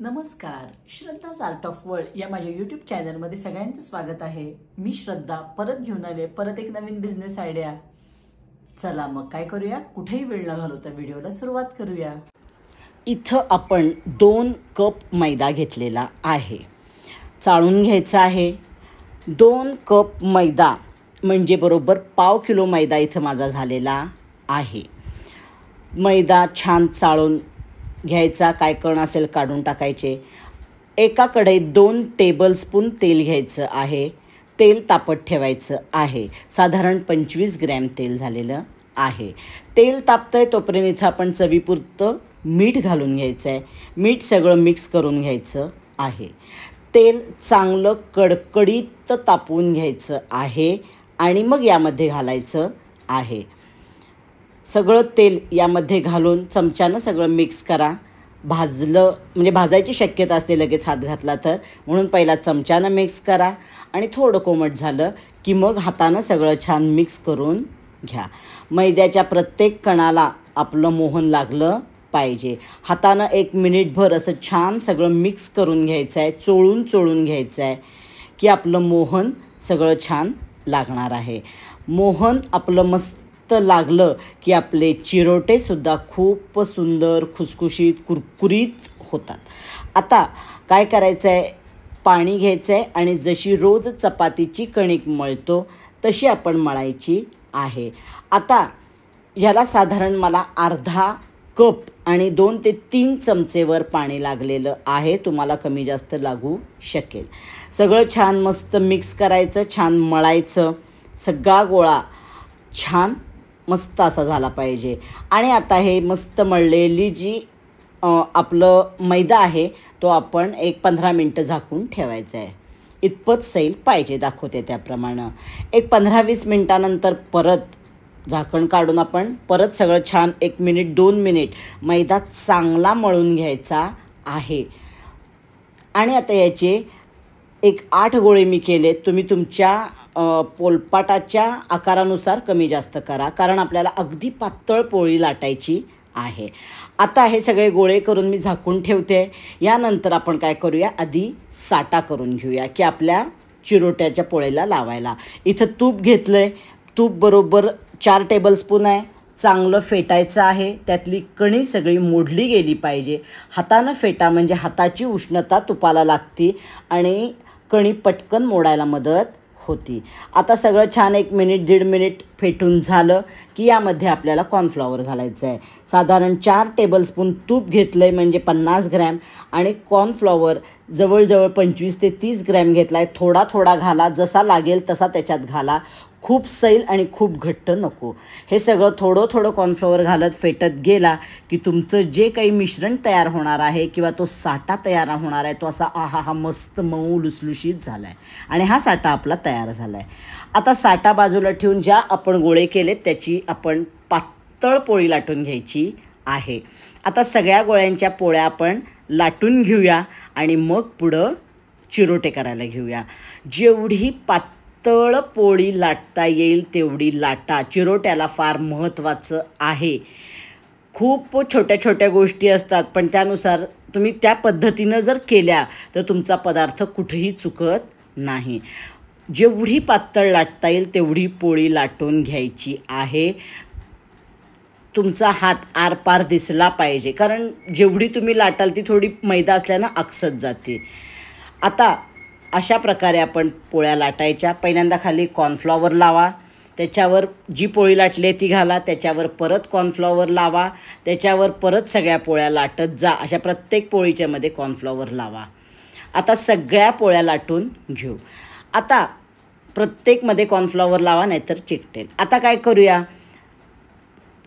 नमस्कार, श्रद्धा's art of world या माझ्या यूट्यूब चॅनलमध्ये सगळ्यांचं स्वागत आहे। मी श्रद्धा परत घेऊन आले परत एक नवीन बिझनेस आयडिया। चला मग काय करूया, कुठेही वेळ न घालवता व्हिडिओला सुरुवात करूया। इथं आपण 2 कप मैदा घेतलेला आहे, चाळून घ्यायचा आहे। 2 कप मैदा म्हणजे बरोबर पाव किलो मैदा इथं माझा झालेला आहे। मैदा छान चाळून घ्यायचा, काय कण असेल काढून टाकायचे। एका कढईत 2 टेबलस्पून तेल घ्यायचं आहे। तेल तापत ठेवायचं आहे। साधारण 25 ग्रॅम तेल झालेलं आहे। तेल तापतंय तोपर्यंत इथं आपण चवीपुरतं मीठ घालून घ्यायचं आहे। मीठ सगळं मिक्स करून घ्यायचं आहे। तेल चांगलं कडकडीत तापवून घ्यायचं आहे आणि मग यामध्ये घालायचं आहे। सगळं तेल यामध्ये घालून चमच्यानं सगळं मिक्स करा। भाजलं म्हणजे भाजायची शक्यता असते लगेच हात घातला तर, म्हणून पहिला चमच्यानं मिक्स करा आणि थोडं कोमट झालं की मग हातानं सगळं छान मिक्स करून घ्या। मैद्याच्या प्रत्येक कणाला आपलं मोहन लागलं पाहिजे। हातानं 1 मिनिटभर असं छान सगळं मिक्स करून घ्यायचं आहे, चोळून घ्यायचं आहे की आपलं मोहन सगळं छान लागणार आहे। मोहन आपलं मस्त लागलं की आपले चिरोटेसुद्धा खूप सुंदर खुसखुशीत कुरकुरीत होतात। आता काय करायचं आहे, पाणी घ्यायचं आहे आणि जशी रोज चपातीची कणिक मळतो तशी आपण मळायची आहे। आता ह्याला साधारण मला अर्धा कप आणि 2 ते 3 चमचेवर पाणी लागलेलं आहे। तुम्हाला कमी जास्त लागू शकेल। सगळं छान मस्त मिक्स करायचं, छान मळायचं। सगळा गोळा छान मस्त असा झाला पाहिजे। आणि आता हे मस्त मळलेली जी आपलं मैदा आहे तो आपण 15 मिनटं झाकून ठेवायचा आहे। इतपत सैल पाहिजे, दाखवते त्याप्रमाणे। 15-20 मिनटानंतर परत झाकण काढून आपण परत सगळं छान 1 मिनिट 2 मिनिट मैदा चांगला मळून घ्यायचा आहे। आणि आता याचे 8 गोळे मी केले। तुम्ही तुमच्या पोलपाटाच्या आकारानुसार कमी जास्त करा, कारण आपल्याला अगदी पातळ पोळी लाटायची आहे। आता हे सगळे गोळे करून मी झाकून ठेवते। यानंतर आपण काय करूया, आधी साटा करून घेऊया की आपल्या चिरोट्याच्या पोळीला लावायला। इथं तूप घेतलं आहे, तूप बरोबर 4 टेबलस्पून आहे। चांगलं फेटायचं आहे, त्यातली कणी सगळी मोडली गेली पाहिजे। हातानं फेटा म्हणजे हाताची उष्णता तुपाला लागते आणि कणी पटकन मोडायला मदत होती। आता सगळं छान 1 मिनिट 1.5 मिनिट फेटून झालं की यामध्ये आपल्याला कॉर्नफ्लॉवर घालायचं आहे। साधारण 4 टेबलस्पून तूप घेतलं आहे म्हणजे 50 ग्रॅम आणि कॉर्नफ्लॉवर जवळजवळ 25 ते 30 ग्रॅम घेतला आहे। थोडा थोडा घाला, जसा लागेल तसा त्याच्यात घाला। खूप सैल आणि खूप घट्ट नको। हे सगळं थोडं थोडं कॉर्नफ्लॉवर घालत फेटत गेला की तुमचं जे काही मिश्रण तयार होणार आहे किंवा तो साटा तयार होणार आहे तो असा आहा मस्त मऊ लुसलुशीत झाला आहे आणि हा साटा आपला तयार झाला आहे। आता साटा बाजूला ठेवून ज्या आपण गोळे केलेत त्याची आपण पातळ पोळी लाटून घ्यायची आहे। आता सगळ्या गोळ्यांच्या पोळ्या आपण लाटून घेऊया आणि मग पुढं चिरोटे करायला घेऊया। जेवढी पातळ पोळी लाटता येईल तेवढी लाटा। चिरोट्याला फार महत्त्वाचं आहे। खूप छोट्या छोट्या गोष्टी असतात पण त्यानुसार तुम्ही त्या पद्धतीनं जर केल्या तर तुमचा पदार्थ कुठेही चुकत नाही। जेवढी पातळ लाटता येईल तेवढी पोळी लाटून घ्यायची आहे। तुमचा हात आरपार दिसला पाहिजे, कारण जेवढी तुम्ही लाटाल ती थोडी मैदा असल्यानं आकसत जाते। आता अशा प्रकारे आपण पोळ्या लाटायच्या। पहिल्यांदा खाली कॉर्नफ्लॉवर लावा, त्याच्यावर जी पोळी लाटली आहे ती घाला, त्याच्यावर परत कॉर्नफ्लॉवर लावा, त्याच्यावर परत सगळ्या पोळ्या लाटत जा। अशा प्रत्येक पोळीच्यामध्ये कॉर्नफ्लॉवर लावा। आता सगळ्या पोळ्या लाटून घेऊ। आता प्रत्येकमध्ये कॉर्नफ्लॉवर लावा नाहीतर चिकटेल। आता काय करूया,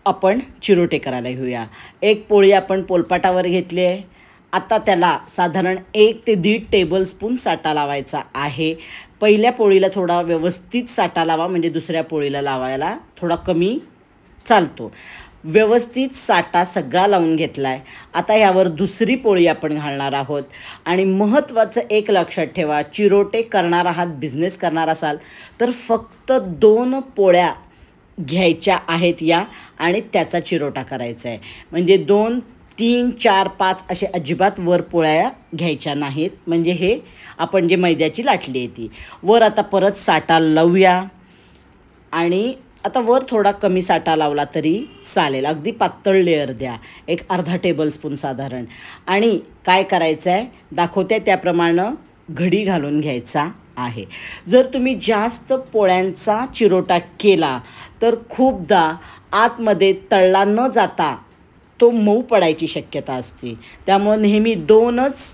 आपण चिरोटे करायला घेऊया। 1 पोळी आपण पोलपाटावर घेतली आहे। आता त्याला साधारण 1 ते 1.5 टेबलस्पून साटा लावायचा आहे। पहिल्या पोळीला थोडा व्यवस्थित साटा लावा म्हणजे दुसऱ्या पोळीला लावायला थोडा कमी चालतो। व्यवस्थित साटा सगळा लावून घेतला आहे। आता यावर दुसरी पोळी आपण घालणार आहोत। आणि महत्त्वाचं एक लक्षात ठेवा, चिरोटे करणार आहात, बिझनेस करणार असाल तर फक्त 2 पोळ्या घ्यायच्या आहेत या आणि त्याचा चिरोटा करायचा आहे। म्हणजे 2 3, 4, 5 असे अजिबात वर पोळ्या घ्यायच्या नाहीत. म्हणजे हे आपण जे मैद्याची लाटली आहे ती वर आता परत साठा लावूया. आणि आता वर थोडा कमी साठा लावला तरी चालेल. अगदी पातळ लेअर द्या, एक अर्धा टेबलस्पून साधारण. आणि काय करायचं आहे, दाखवते त्याप्रमाणे घडी घालून घ्यायचा आहे. जर तुम्ही जास्त पोळ्यांचा चिरोटा केला तर खूपदा आतमध्ये तळला न जाता तो मऊ पडायची शक्यता असते. त्यामुळे नेहमी 2च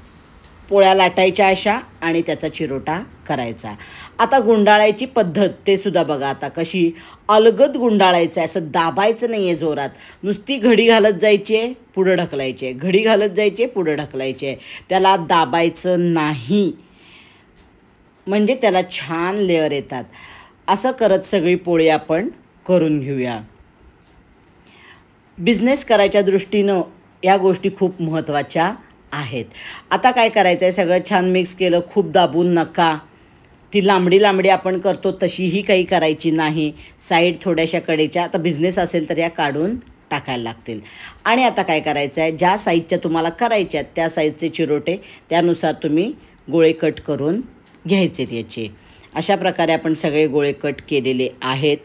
पोळ्या लाटायच्या अशा आणि त्याचा चिरोटा करायचा. आता गुंडाळायची पद्धत ते सुद्धा बघा आता कशी. अलगद गुंडाळायचं आहे, असं दाबायचं नाही आहे जोरात. नुसती घडी घालत जायची आहे, पुढं ढकलायची आहे, घडी घालत जायची आहे, पुढं ढकलायची आहे. त्याला दाबायचं नाही, म्हणजे त्याला छान लेअर येतात. असं करत सगळी पोळी आपण करून घेऊया. बिझनेस करायच्या दृष्टीनं या गोष्टी खूप महत्त्वाच्या आहेत. आता काय करायचं आहे, सगळं छान मिक्स केलं, खूप दाबून नका. ती लांबडी लांबडी आपण करतो तशीही काही करायची नाही. साईड थोड्याशा कडेच्या, आता बिझनेस असेल तर या काढून टाकायला लागतील. आणि आता काय करायचं आहे, ज्या साईजच्या तुम्हाला करायच्या आहेत त्या साईजचे चिरोटे त्यानुसार तुम्ही गोळे कट करून घ्यायचेत याचे. अशा प्रकारे आपण सगळे गोळे कट केलेले आहेत.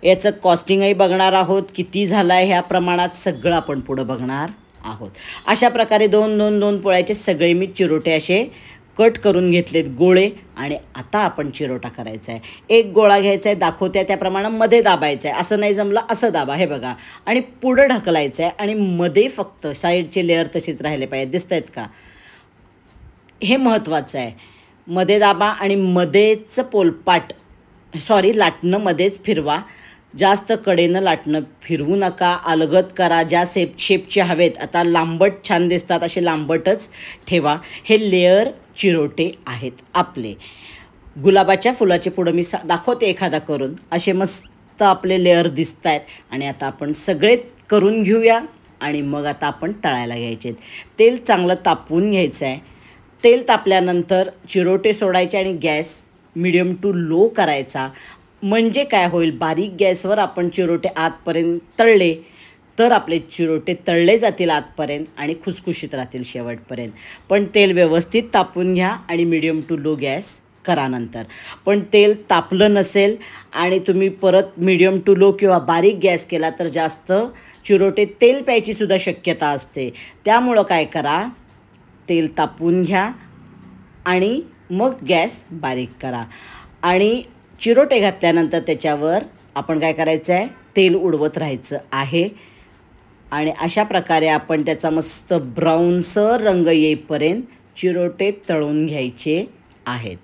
याचं कॉस्टिंगही बघणार आहोत, किती झालं आहे ह्या प्रमाणात सगळं आपण पुढं बघणार आहोत. अशा प्रकारे 2 पोळ्याचे सगळे मी चिरोटे असे कट करून घेतलेत गोळे. आणि आता आपण चिरोटा करायचा आहे. एक गोळा घ्यायचा आहे, दाखवत्या त्याप्रमाणे मध्ये दाबायचं आहे. असं नाही जमलं असं दाबा, हे बघा. आणि पुढं ढकलायचं आहे आणि मध्ये फक्त साईडचे लेअर तसेच राहिले पाहिजे. दिसत आहेत का, हे महत्त्वाचं आहे. मध्ये दाबा आणि मध्येच पोलपाट लाटणं मध्येच फिरवा. जास्त कडेनं लाटणं फिरवू नका, अलगद करा. ज्या शेपचे हवेत, आता लांबट छान दिसतात असे लांबटच ठेवा. हे लेअर चिरोटे आहेत आपले. गुलाबाच्या फुलाचे पुढं मी दाखवते एखादा करून. असे मस्त आपले लेअर दिसत आहेत. आणि आता आपण सगळे करून घेऊया आणि मग आता आपण तळायला घ्यायचे. तेल चांगलं तापवून घ्यायचं आहे. तेल तापल्यानंतर चिरोटे सोडायचे आणि गॅस मिडियम टू लो करायचा. म्हणजे काय होईल, बारीक गॅसवर आपण चिरोटे आतपर्यंत तळले तर आपले चिरोटे तळले जातील आतपर्यंत आणि खुसखुशीत राहतील शेवटपर्यंत. पण तेल व्यवस्थित तापवून घ्या आणि मिडियम टू लो गॅस करा नंतर. पण तेल तापलं नसेल आणि तुम्ही परत मिडियम टू लो किंवा बारीक गॅस केला तर जास्त चिरोटे तेल प्यायचीसुद्धा शक्यता असते. त्यामुळं काय करा, तेल तापवून घ्या आणि मग गॅस बारीक करा. आणि चिरोटे घातल्यानंतर त्याच्यावर आपण काय करायचं आहे, तेल उडवत राहायचं आहे. आणि अशा प्रकारे आपण त्याचा मस्त ब्राऊनसर रंग येईपर्यंत चिरोटे तळून घ्यायचे आहेत.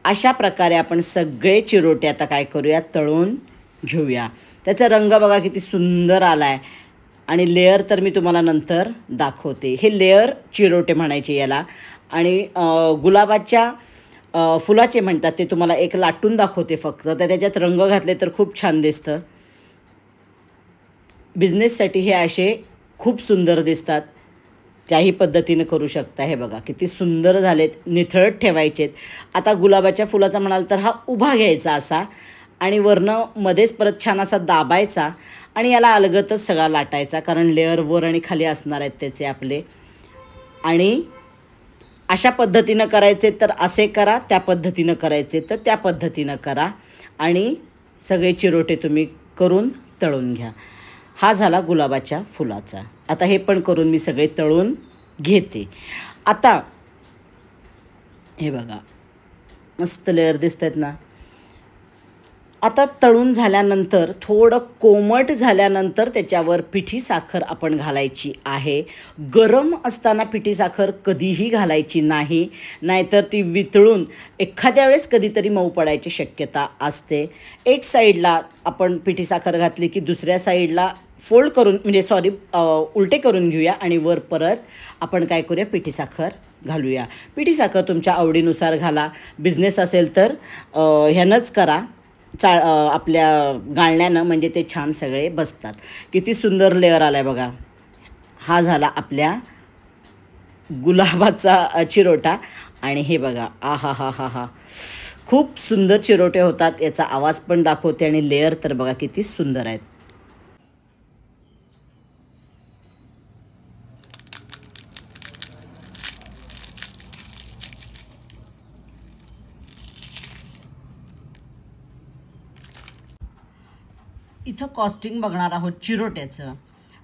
अशा प्रकारे आपण सगळे चिरोटे आता काय करूया, तळून घेऊया. त्याचा रंग बघा किती सुंदर आला आहे. आणि लेअर तर मी तुम्हाला नंतर दाखवते. हे लेअर चिरोटे म्हणायचे याला. आणि गुलाबाच्या फुलाचे म्हणतात ते तुम्हाला एक लाटून दाखवते फक्त. तर त्याच्यात रंग घातले तर खूप छान दिसतं. बिझनेससाठी हे असे खूप सुंदर दिसतात. त्याही पद्धतीनं करू शकता. हे बघा किती सुंदर झालेत. निथळत ठेवायचेत. आता गुलाबाच्या फुलाचा म्हणाल तर हा उभा घ्यायचा असा आणि वरनं मध्येच परत छान असा दाबायचा आणि याला अलगतच सगळा लाटायचा, कारण लेअर वर आणि खाली असणार आहेत त्याचे आपले. आणि अशा पद्धतीनं करायचे तर असे करा, त्या पद्धतीनं करायचे तर त्या पद्धतीनं करा. आणि सगळे चिरोटे तुम्ही करून तळून घ्या. हा झाला गुलाबाच्या फुलाचा. आता हे पण करून मी सगळे तळून घेते. आता हे बघा मस्त लेअर दिसत आहेत ना. आता तळून झाल्यानंतर थोडं कोमट झाल्यानंतर त्याच्यावर पिठी साखर आपण घालायची आहे. गरम असताना पिठी साखर कधीही घालायची नाही, नाहीतर ती वितळून एखाद्या वेळेस कधीतरी मऊ पडायची शक्यता असते. एक साईडला आपण पिठी साखर घातली की दुसऱ्या साईडला फोल्ड करून उलटे करून घेऊया आणि वर परत आपण काय करूया, पिठी साखर घालूया. पिठी साखर तुमच्या आवडीनुसार घाला. बिझनेस असेल तर ह्यानंच करा, आपल्या गाळण्यानं, म्हणजे ते छान सगळे बसतात. किती सुंदर लेअर आला आहे बघा. हा झाला आपल्या गुलाबाचा चिरोटा. आणि हे बघा आहा हा हा हा, खूप सुंदर चिरोटे होतात. याचा आवाज पण दाखवते आणि लेअर तर बघा किती सुंदर आहेत. इथं कॉस्टिंग बघणार आहोत चिरोट्याचं.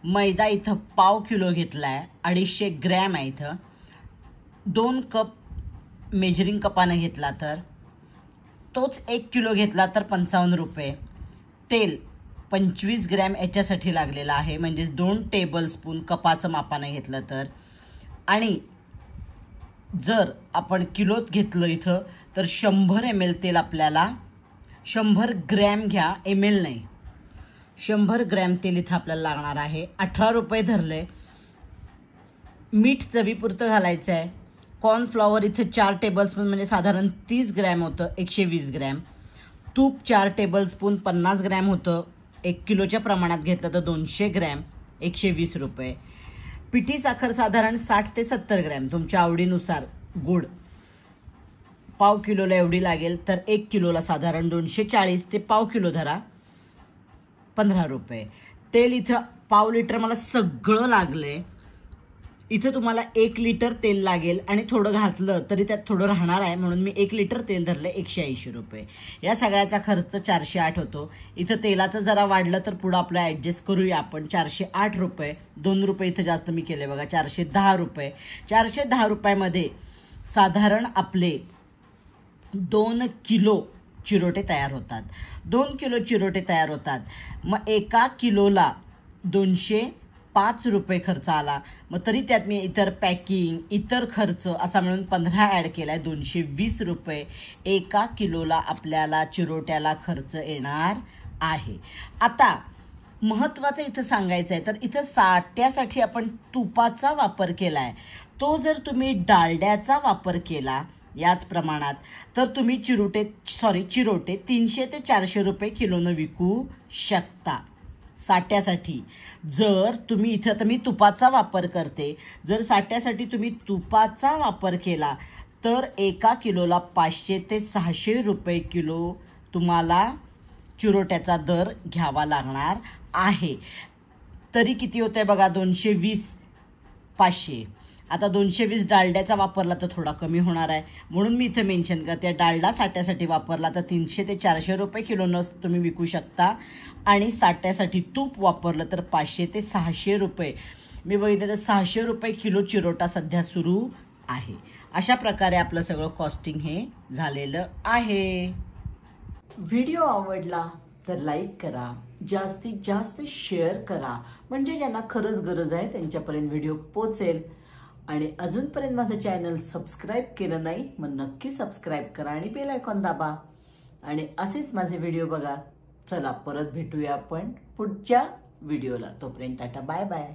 मैदा इथं पाव किलो घेतला आहे, 250 ग्रॅम आहे. इथं 2 कप मेजरिंग कपानं घेतला तर तोच 1 किलो घेतला तर 55 रुपये. तेल 25 ग्रॅम याच्यासाठी लागलेला आहे, म्हणजेच 2 टेबलस्पून कपाचं मापानं घेतलं तर. आणि जर आपण किलोत घेतलं इथं तर 100 ml तेल आपल्याला 100 ग्रॅम घ्या, ml नाही, 100 ग्रॅम तेल इथं आपल्याला लागणार आहे. 18 रुपये धरले. मीठ चवीपुरतं घालायचं आहे. कॉर्नफ्लॉवर इथं 4 टेबलस्पून म्हणजे साधारण 30 ग्रॅम होतं, 120 ग्रॅम. तूप 4 टेबलस्पून 50 ग्रॅम होतं, 1 किलोच्या प्रमाणात घेतलं तर 200 ग्रॅम, 120 रुपये. पिठी साखर साधारण 60 ते 70 ग्रॅम, तुमच्या आवडीनुसार. गुड पाव किलोला एवढी लागेल तर 1 किलोला साधारण 240 ते पाव किलो धरा, 15 रुपये. तेल इथं पाव लिटर मला सगळं लागले. इथं तुम्हाला 1 लिटर तेल लागेल आणि थोडं घातलं तरी त्यात थोडं राहणार आहे, म्हणून मी 1 लिटर तेल धरलं, 180 रुपये. या सगळ्याचा खर्च 408 होतो. इथं तेलाचं जरा वाढलं तर पुढं आपलं ॲडजस्ट करूया आपण. 408 रुपये, 2 रुपये इथं जास्त मी केले बघा, 410 रुपये. 410 रुपयामध्ये साधारण आपले 2 किलो चिरोटे तयार होतात. 2 किलो चिरोटे तयार होतात. मग 1 किलोला 205 रुपये खर्च आला. मग तरी त्यात मी इतर पॅकिंग, इतर खर्च असा मिळून 15 ॲड केला आहे, 220 रुपये 1 किलोला आपल्याला चिरोट्याला खर्च येणार आहे. आता महत्त्वाचं इथं सांगायचं आहे तर इथं साट्यासाठी आपण तुपाचा वापर केला आहे. तो जर तुम्ही डालड्याचा वापर केला याच प्रमाणात तर तुम्ही चिरोटे 300 ते 400 रुपये किलोनं विकू शकता साट्यासाठी. जर तुम्ही इथं, तर मी तुपाचा वापर करते, जर साट्यासाठी तुम्ही तुपाचा वापर केला तर 1 किलोला 500 ते 600 रुपये किलो तुम्हाला चिरोट्याचा दर घ्यावा लागणार आहे. तरी किती होतं आहे बघा, 220, 500. आता 220 डालड्याचा वापरला तर थोडा कमी होणार आहे, म्हणून मी इथं मेन्शन करते. डालडा साट्यासाठी वापरला तर 300 ते 400 रुपये किलोनं तुम्ही विकू शकता. आणि साट्यासाठी तूप वापरलं तर 500 ते 600 रुपये. मी बघितलं तर 600 रुपये किलो चिरोटा सध्या सुरू आहे. अशा प्रकारे आपलं सगळं कॉस्टिंग हे झालेलं आहे. व्हिडिओ आवडला तर लाईक करा, जास्तीत जास्त शेअर करा, म्हणजे ज्यांना खरंच गरज आहे त्यांच्यापर्यंत व्हिडिओ पोचेल. आणि अजूनपर्यंत माझं चॅनल सबस्क्राईब केलं नाही मग नक्की सबस्क्राईब करा आणि बेल आयकॉन दाबा. आणि असेच माझे व्हिडिओ बघा. चला परत भेटूया आपण पुढच्या व्हिडिओला. तोपर्यंत टाटा, बाय बाय.